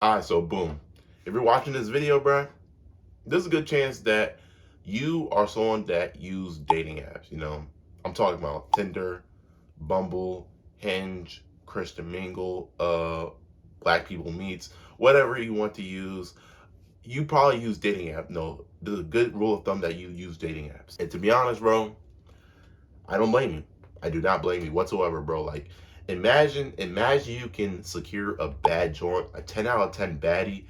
Alright, so boom. If you're watching this video, bruh, there's a good chance that you are someone that use dating apps. I'm talking about Tinder, Bumble, Hinge, Christian Mingle, Black People Meets, whatever you want to use. You probably use dating app. No, there's a good rule of thumb that you use dating apps. And to be honest, bro, I don't blame you. I do not blame you whatsoever, bro. Like, imagine you can secure a bad joint, a 10 out of 10 baddie,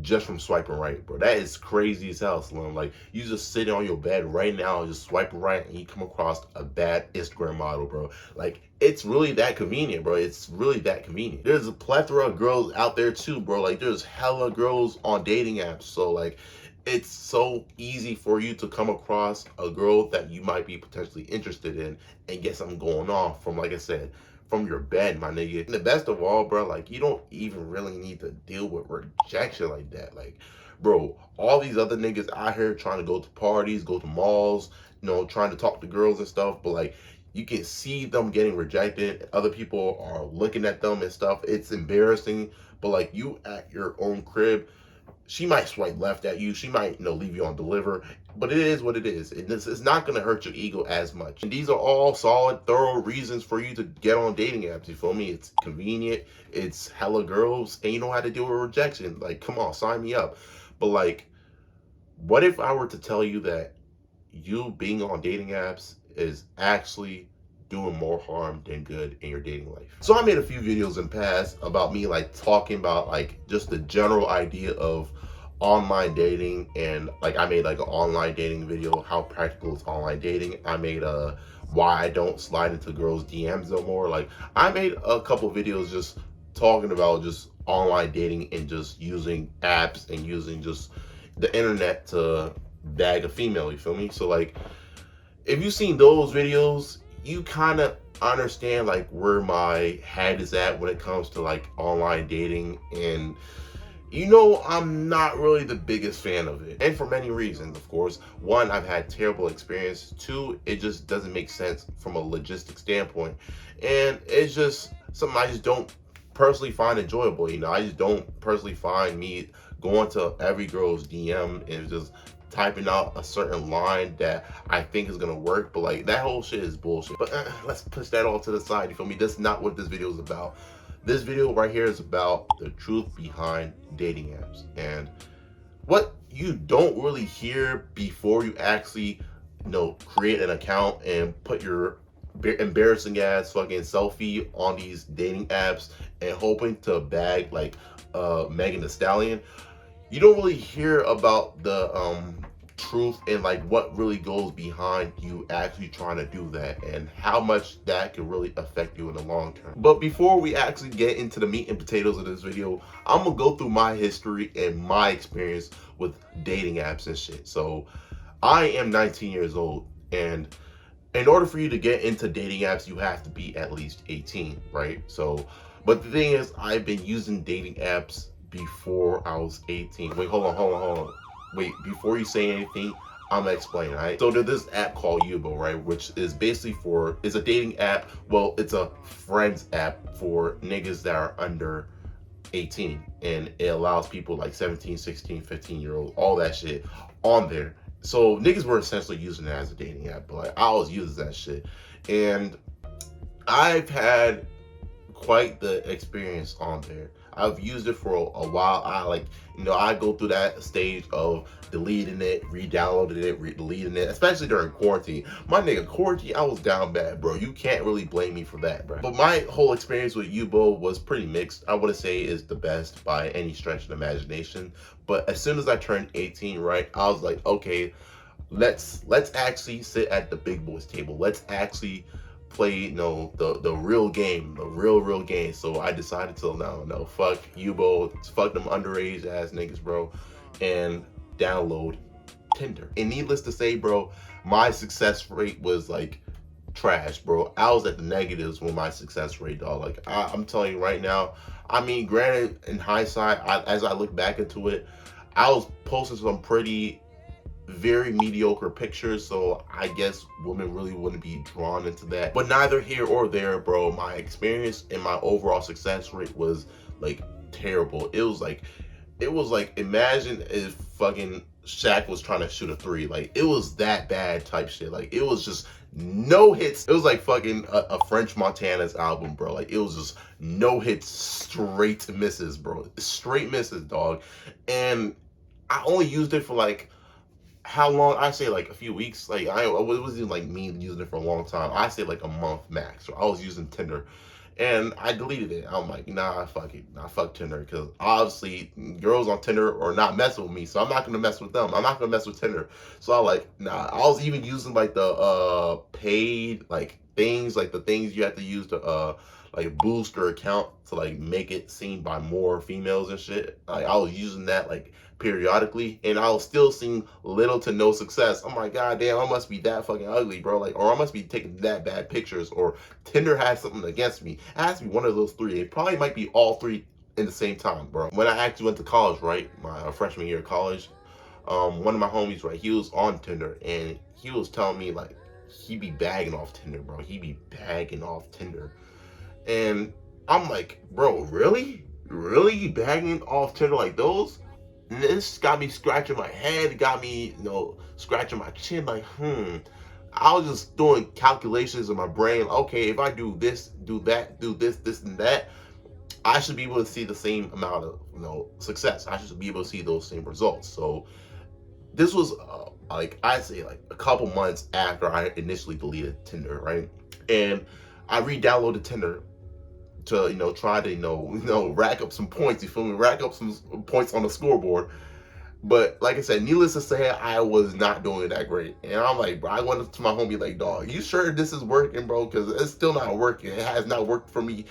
just from swiping right, bro. That is crazy as hell, Slim. Like, you just sitting on your bed right now, just swiping right, and you come across a bad Instagram model, bro. Like, it's really that convenient, bro. It's really that convenient. There's a plethora of girls out there too, bro. Like, there's hella girls on dating apps. So, like, it's so easy for you to come across a girl that you might be potentially interested in and get something going on from, like I said, from your bed, my nigga. And the best of all, bro, like, you don't even really need to deal with rejection like that. Like, bro, all these other niggas out here trying to go to parties, go to malls, trying to talk to girls and stuff, but like, you can see them getting rejected. Other people are looking at them and stuff. It's embarrassing, but like, you at your own crib, she might swipe left at you. She might, leave you on deliver. But it is what it is. It's not going to hurt your ego as much. And these are all solid, thorough reasons for you to get on dating apps. You feel me? It's convenient. It's hella girls. And you know how to deal with rejection. Like, come on, sign me up. But like, what if I were to tell you that you being on dating apps is actually doing more harm than good in your dating life? So I made a few videos in the past about me like talking about like just the general idea of online dating, and like I made like an online dating video, how practical is online dating. I made a why I don't slide into girls DMs no more. Like, I made a couple videos just talking about just online dating and just using apps and using just the internet to bag a female, you feel me? So like, if you've seen those videos, you kind of understand like where my head is at when it comes to like online dating. And I'm not really the biggest fan of it, and for many reasons. Of course, one, I've had terrible experience. Two, it just doesn't make sense from a logistic standpoint, and it's just something I just don't personally find enjoyable. I just don't personally find me going to every girl's DM and just typing out a certain line that I think is gonna work. But like, that whole shit is bullshit. But let's push that all to the side, you feel me? That's not what this video is about. This video right here is about the truth behind dating apps and what you don't really hear before you actually, create an account and put your embarrassing ass fucking selfie on these dating apps and hoping to bag like Megan Thee Stallion. You don't really hear about the truth and like what really goes behind you actually trying to do that and how much that can really affect you in the long term. But before we actually get into the meat and potatoes of this video, I'm gonna go through my history and my experience with dating apps and shit. So I am 19 years old, and in order for you to get into dating apps, you have to be at least 18, right? So, but the thing is, I've been using dating apps before I was 18. Wait, hold on. Wait, before you say anything, I'm gonna explain, right? So there's this app called Yubo, right? Which is basically it's a dating app. Well, it's a friends app for niggas that are under 18. And it allows people like 17, 16, 15-year-olds, all that shit on there. So niggas were essentially using it as a dating app, but like, I was using that shit. And I've had quite the experience on there. I've used it for a while. I go through that stage of deleting it, re-downloading it, deleting it, especially during quarantine. My nigga, quarantine, I was down bad, bro. You can't really blame me for that, bro. But my whole experience with Yubo was pretty mixed. I wouldn't say it's the best by any stretch of the imagination. But as soon as I turned 18, right, I was like, okay, let's actually sit at the big boys table. Let's actually play the real game, the real game. So I decided to no, fuck Yubo, fuck them underage ass niggas, bro, and download Tinder. And needless to say, bro, my success rate was like trash, bro. I was at the negatives with my success rate, dog. Like, I'm telling you right now, I mean, granted, in hindsight, as I look back into it, I was posting some very mediocre pictures, so I guess women really wouldn't be drawn into that. But neither here or there, bro. My experience and my overall success rate was like terrible. It was like, imagine if fucking Shaq was trying to shoot a three. Like, it was that bad type shit. Like, it was just no hits. It was like fucking a French Montana's album, bro. Like, it was just no hits, straight misses, bro. Straight misses, dog. And I only used it for like, how long? I say like a few weeks. Like, I wasn't like me using it for a long time. I say like a month max. So I was using Tinder, and I deleted it. I'm like, nah, fuck it, nah, fuck Tinder, because obviously girls on Tinder are not messing with me, so I'm not gonna mess with them. I'm not gonna mess with Tinder. So I like, nah. I was even using like the paid like things, like the things you have to use to like boost your account to like make it seen by more females and shit. Like, I was using that like periodically, and I was still seeing little to no success. I'm like, god damn, I must be that fucking ugly, bro. Like, or I must be taking that bad pictures, or Tinder has something against me. It has to be one of those three. It probably might be all three in the same time, bro. When I actually went to college, right, my freshman year of college, one of my homies, right, he was on Tinder, and he was telling me like he be bagging off Tinder, bro. He be bagging off Tinder. And I'm like, bro, really? Really? You bagging off Tinder like those? And this got me scratching my head, got me, scratching my chin, like, I was just doing calculations in my brain. Okay, if I do this, do that, do this, and that, I should be able to see the same amount of, success. I should be able to see those same results. So this was, like, I'd say like a couple months after I initially deleted Tinder, right? And I re-downloaded Tinder to try to rack up some points. You feel me? Rack up some points on the scoreboard. But like I said, needless to say, I was not doing that great. And I'm like, bro, I went up to my homie like, dog, you sure this is working, bro? Because it's still not working. It has not worked for me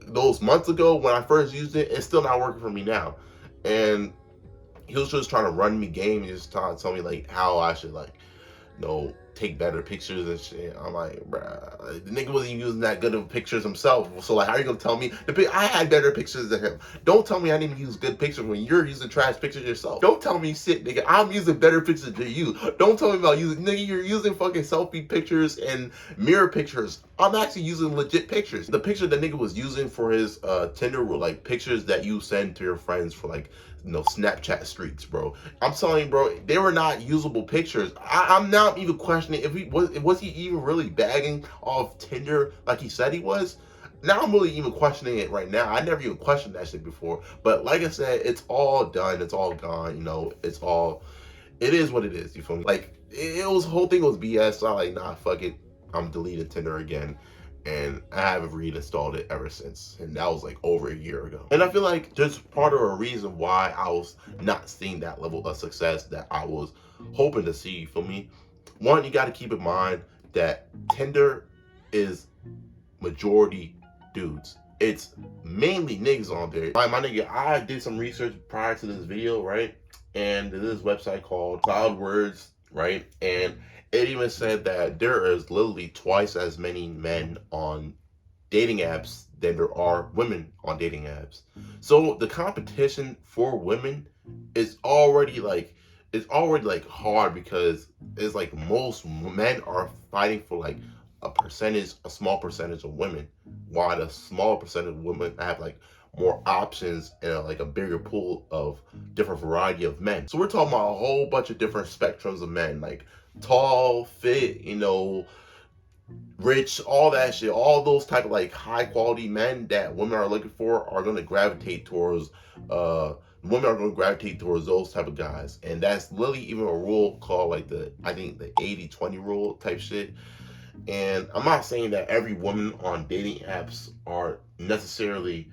those months ago when I first used it. It's still not working for me now. And he was just trying to run me game and just trying to tell me like how I should like take better pictures and shit. I'm like, bruh, the nigga wasn't even using that good of pictures himself. So like, how are you gonna tell me I had better pictures than him? Don't tell me I didn't use good pictures when you're using trash pictures yourself. Don't tell me shit, nigga. I'm using better pictures than you. Don't tell me about using, nigga, you're using fucking selfie pictures and mirror pictures. I'm actually using legit pictures. The picture that nigga was using for his Tinder were like pictures that you send to your friends for like Snapchat streaks, bro. I'm telling you, bro, they were not usable pictures. I'm not even questioning if he was he even really bagging off Tinder like he said he was. Now I'm really even questioning it right now. I never even questioned that shit before. But like I said, it's all done. It's all gone. It is what it is. You feel me? Like, it was, whole thing was BS. So I'm like, nah, fuck it. I'm deleting Tinder again. And I haven't reinstalled it ever since. And that was like over a year ago. And I feel like just part of a reason why I was not seeing that level of success that I was hoping to see, you feel me? One, you got to keep in mind that Tinder is majority dudes. It's mainly niggas on there. My nigga, I did some research prior to this video, right? And there's this website called Cloud Words, right? And it even said that there is literally twice as many men on dating apps than there are women on dating apps. So the competition for women is already like hard, because it's like most men are fighting for like a small percentage of women, while the small percentage of women have like more options and like a bigger pool of different variety of men. So we're talking about a whole bunch of different spectrums of men, like tall, fit, rich, all that shit. All those type of like high quality men that women are looking for are going to gravitate towards those type of guys. And that's literally even a rule called like the 80-20 rule type shit. And I'm not saying that every woman on dating apps are necessarily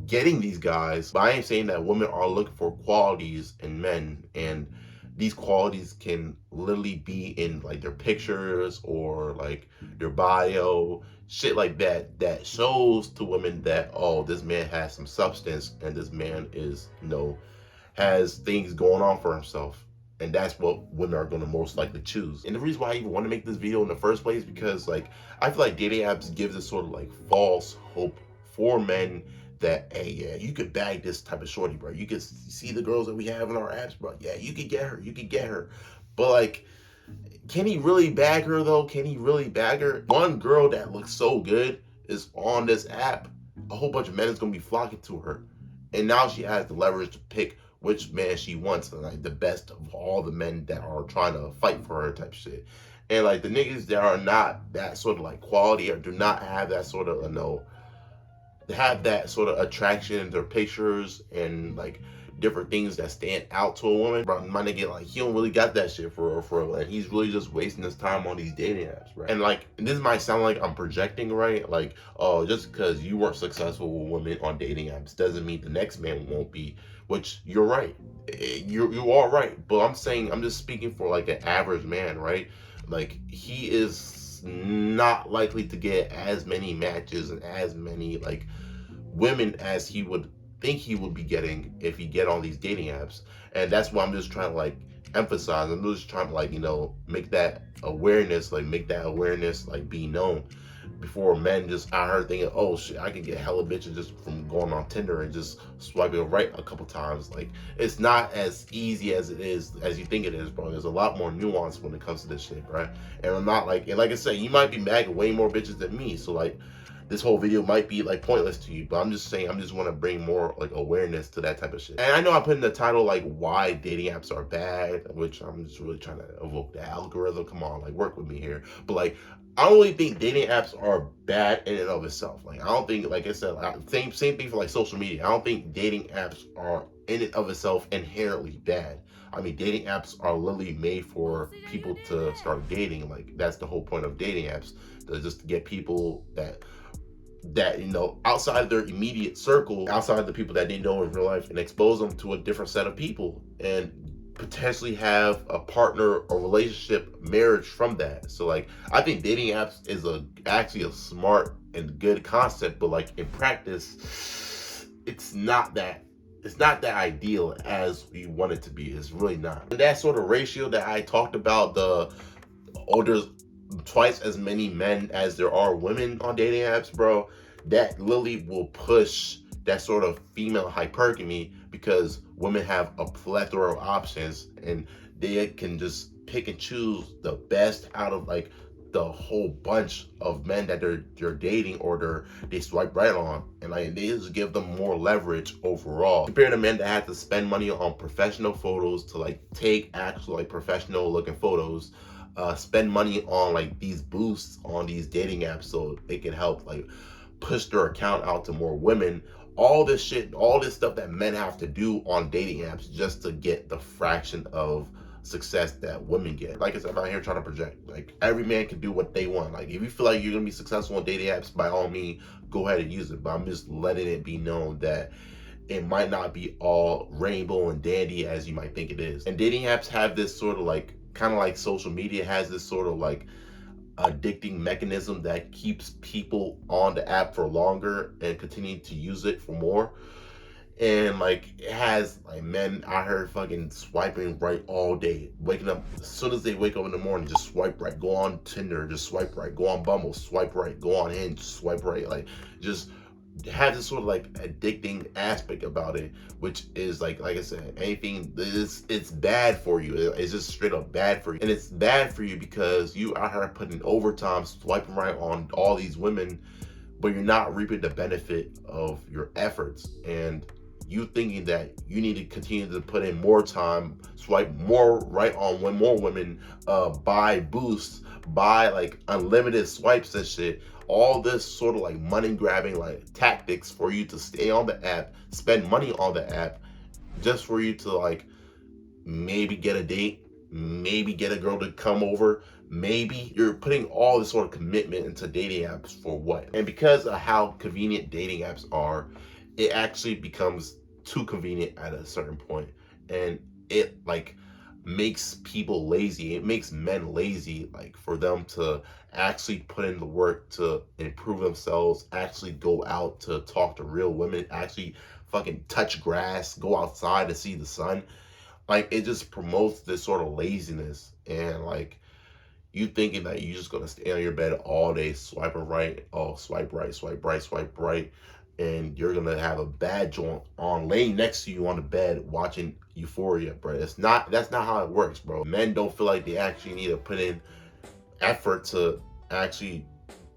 getting these guys, but I am saying that women are looking for qualities in men, and these qualities can literally be in like their pictures or like their bio, shit like that shows to women that, oh, this man has some substance and this man is has things going on for himself. And that's what women are going to most likely choose. And the reason why I even want to make this video in the first place, because like I feel like dating apps gives this sort of like false hope for men that, hey, yeah, you could bag this type of shorty, bro. You could see the girls that we have in our apps, bro. Yeah, you could get her. But like, can he really bag her though? Can he really bag her? One girl that looks so good is on this app, a whole bunch of men is gonna be flocking to her. And now she has the leverage to pick which man she wants, and like the best of all the men that are trying to fight for her type shit. And like the niggas that are not that sort of like quality or do not have that sort of have that sort of attraction in their pictures and like different things that stand out to a woman. Bro, my nigga, like, he don't really got that shit for real. And he's really just wasting his time on these dating apps, right? And like, this might sound like I'm projecting, right? Like, oh, just because you weren't successful with women on dating apps doesn't mean the next man won't be, which you're right. You are right. But I'm saying, I'm just speaking for like an average man, right? Like, he is not likely to get as many matches and as many like women as he would think he would be getting if he get on these dating apps. And that's why I'm just trying to like emphasize. I'm just trying to like, make that awareness, like be known before men just out here thinking, oh shit, I can get hella bitches just from going on Tinder and just swiping right a couple times. Like, it's not as easy as it is, as you think it is, bro. There's a lot more nuance when it comes to this shit, right? And I'm not like, and like I said, you might be bagging way more bitches than me, so like, this whole video might be like pointless to you, but I'm just saying, I'm just want to bring more like awareness to that type of shit. And I know I put in the title like why dating apps are bad, which I'm just really trying to evoke the algorithm. Come on, like, work with me here. But like, I don't really think dating apps are bad in and of itself. Like, I don't think, like I said, same thing for like social media. I don't think dating apps are in and of itself inherently bad. I mean, dating apps are literally made for people to start dating. Like, that's the whole point of dating apps, just to get people that outside of their immediate circle, outside of the people that they know in real life, and expose them to a different set of people and potentially have a partner or relationship marriage from that. So like, I think dating apps is actually a smart and good concept, but like in practice, it's not that ideal as we want it to be. It's really not. And that sort of ratio that I talked about, there's twice as many men as there are women on dating apps, bro, that literally will push that sort of female hypergamy, because women have a plethora of options and they can just pick and choose the best out of like the whole bunch of men that they're dating or they swipe right on, and like they just give them more leverage overall compared to men that have to spend money on professional photos to like take actual like professional looking photos, spend money on like these boosts on these dating apps so they can help like push their account out to more women. All this shit, all this stuff that men have to do on dating apps just to get the fraction of success that women get. Like I said, I'm not here trying to project. Like, every man can do what they want. Like, if you feel like you're gonna be successful on dating apps, by all means, go ahead and use it. But I'm just letting it be known that it might not be all rainbow and dandy as you might think it is. And dating apps have this sort of like, kind of like social media has this sort of like addicting mechanism that keeps people on the app for longer and continue to use it for more. And like, it has like men out here fucking swiping right all day, waking up as soon as they wake up in the morning, just swipe right, go on Tinder, just swipe right, go on Bumble, swipe right, go on Hinge, swipe right. Like, just have this sort of like addicting aspect about it, which is like I said, anything, it's bad for you. It's just straight up bad for you. And it's bad for you because you out here putting overtime swiping right on all these women, but you're not reaping the benefit of your efforts. And you thinking that you need to continue to put in more time, swipe more right on more women, buy boosts, buy like unlimited swipes and shit. All this sort of like money grabbing like tactics for you to stay on the app, spend money on the app, just for you to like maybe get a date, maybe get a girl to come over. Maybe you're putting all this sort of commitment into dating apps for what? And because of how convenient dating apps are, it actually becomes too convenient at a certain point. And it like makes people lazy. It makes men lazy, like for them to actually put in the work to improve themselves, actually go out to talk to real women, actually fucking touch grass, go outside to see the sun. Like, it just promotes this sort of laziness. And like, you thinking that you're just gonna stay on your bed all day swiping right, oh, swipe right, swipe right, swipe right, and you're gonna have a bad joint on laying next to you on the bed watching Euphoria, bro. That's not how it works, bro. Men don't feel like they actually need to put in effort to actually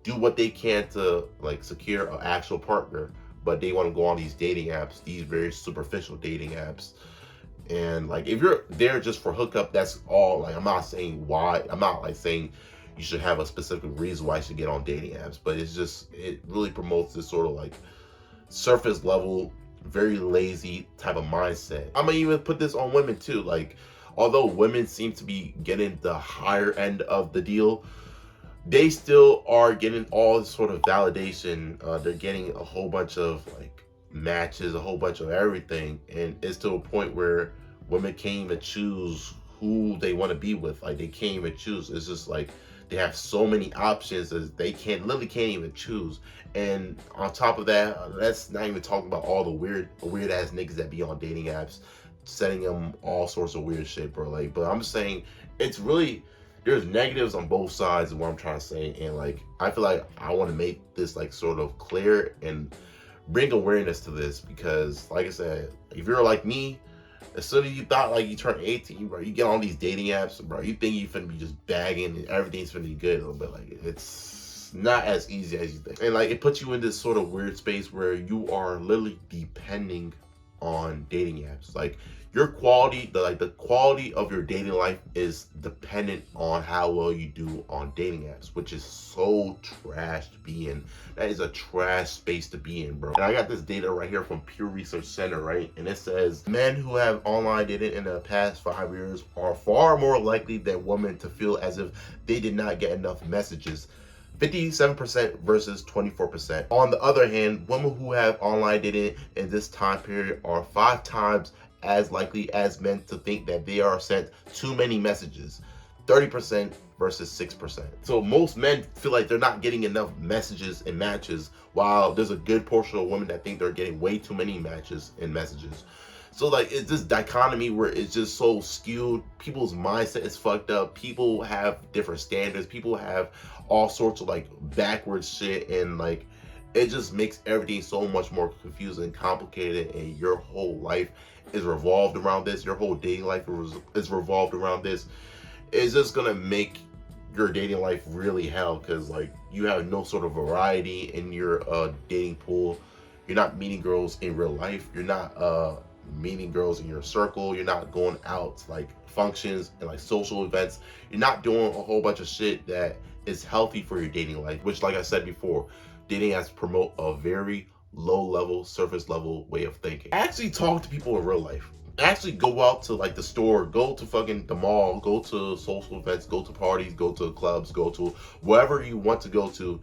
do what they can to like secure an actual partner, but they want to go on these dating apps, these very superficial dating apps. And like, if you're there just for hookup, that's all. Like, I'm not saying why. I'm not like saying you should have a specific reason why you should get on dating apps, but it's just, it really promotes this sort of like surface level, very lazy type of mindset. I'm gonna even put this on women too. Like, although women seem to be getting the higher end of the deal, they still are getting all this sort of validation. They're getting a whole bunch of like matches, a whole bunch of everything, and it's to a point where women can't even choose who they want to be with. Like, they can't even choose. It's just like they have so many options as they literally can't even choose. And on top of that, let's not even talk about all the weird ass niggas that be on dating apps, sending them all sorts of weird shit, bro. Like, but I'm just saying, it's really, there's negatives on both sides of what I'm trying to say. And like, I feel like I want to make this like sort of clear and bring awareness to this, because like I said, if you're like me, as soon as you thought like you turn 18, bro, you get on these dating apps, bro, you think you finna be just bagging and everything's finna be good a little bit. Like, it's not as easy as you think. And like, it puts you in this sort of weird space where you are literally depending on dating apps. Like, your quality, the quality of your dating life is dependent on how well you do on dating apps, which is so trash to be in. That is a trash space to be in, bro. And I got this data right here from Pew Research Center, right? And it says men who have online dating in the past 5 years are far more likely than women to feel as if they did not get enough messages. 57% versus 24%. On the other hand, women who have online dating in this time period are 5 times as likely as men to think that they are sent too many messages. 30% versus 6%. So most men feel like they're not getting enough messages and matches, while there's a good portion of women that think they're getting way too many matches and messages. So like, it's this dichotomy where it's just so skewed. People's mindset is fucked up. People have different standards. People have all sorts of like backwards shit, and like, it just makes everything so much more confusing and complicated, and your whole life is revolved around this. Your whole dating life is revolved around this. It's just gonna make your dating life really hell, because like, you have no sort of variety in your dating pool. You're not meeting girls in real life. You're not meeting girls in your circle. You're not going out to like functions and like social events. You're not doing a whole bunch of shit that is healthy for your dating life, which, like I said before, dating apps promote a very low level, surface level way of thinking. Actually talk to people in real life. Actually go out to like the store, go to fucking the mall, go to social events, go to parties, go to clubs, go to wherever you want to go to.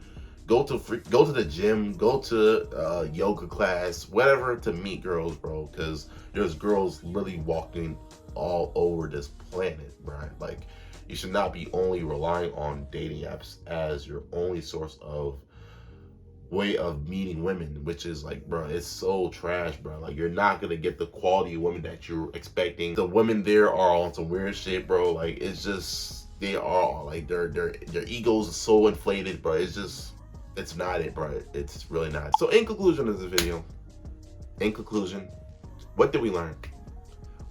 Go to the gym, go to yoga class, whatever, to meet girls, bro. Because there's girls literally walking all over this planet, bro. Like, you should not be only relying on dating apps as your only source of way of meeting women, which is like, bro, it's so trash, bro. Like, you're not gonna get the quality of women that you're expecting. The women there are on some weird shit, bro. Like, it's just, they are like, their egos are so inflated, bro. It's just, it's not it, bro. It's really not. So in conclusion of this video, what did we learn?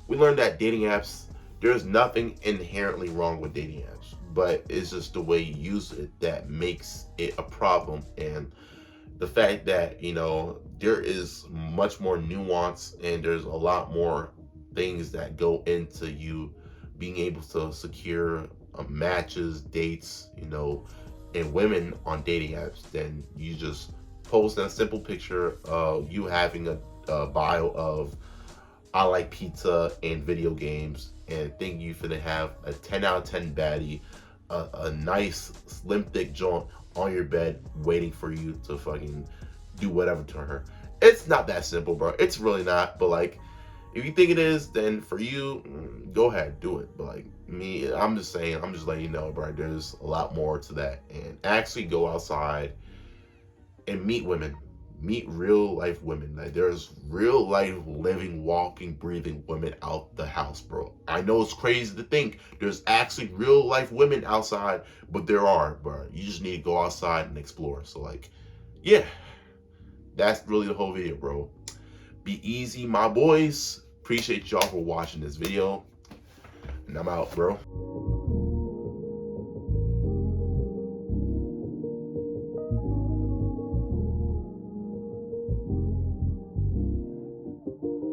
We learned that dating apps, there's nothing inherently wrong with dating apps, but it's just the way you use it that makes it a problem. And the fact that, you know, there is much more nuance, and there's a lot more things that go into you being able to secure matches, dates, you know, and women on dating apps, than you just post a simple picture of you having a bio of I like pizza and video games, and think you finna have a 10 out of 10 baddie, a nice slim thick joint on your bed waiting for you to fucking do whatever to her. It's not that simple, bro. It's really not. But like, if you think it is, then for you, go ahead, do it. But like me, I'm just saying, I'm just letting you know, bro, there's a lot more to that. And actually go outside and meet women. Meet real life women. Like, there's real life living, walking, breathing women out the house, bro. I know it's crazy to think there's actually real life women outside, but there are, bro. You just need to go outside and explore. So like, yeah, that's really the whole video, bro. Be easy, my boys. Appreciate y'all for watching this video, and I'm out, bro.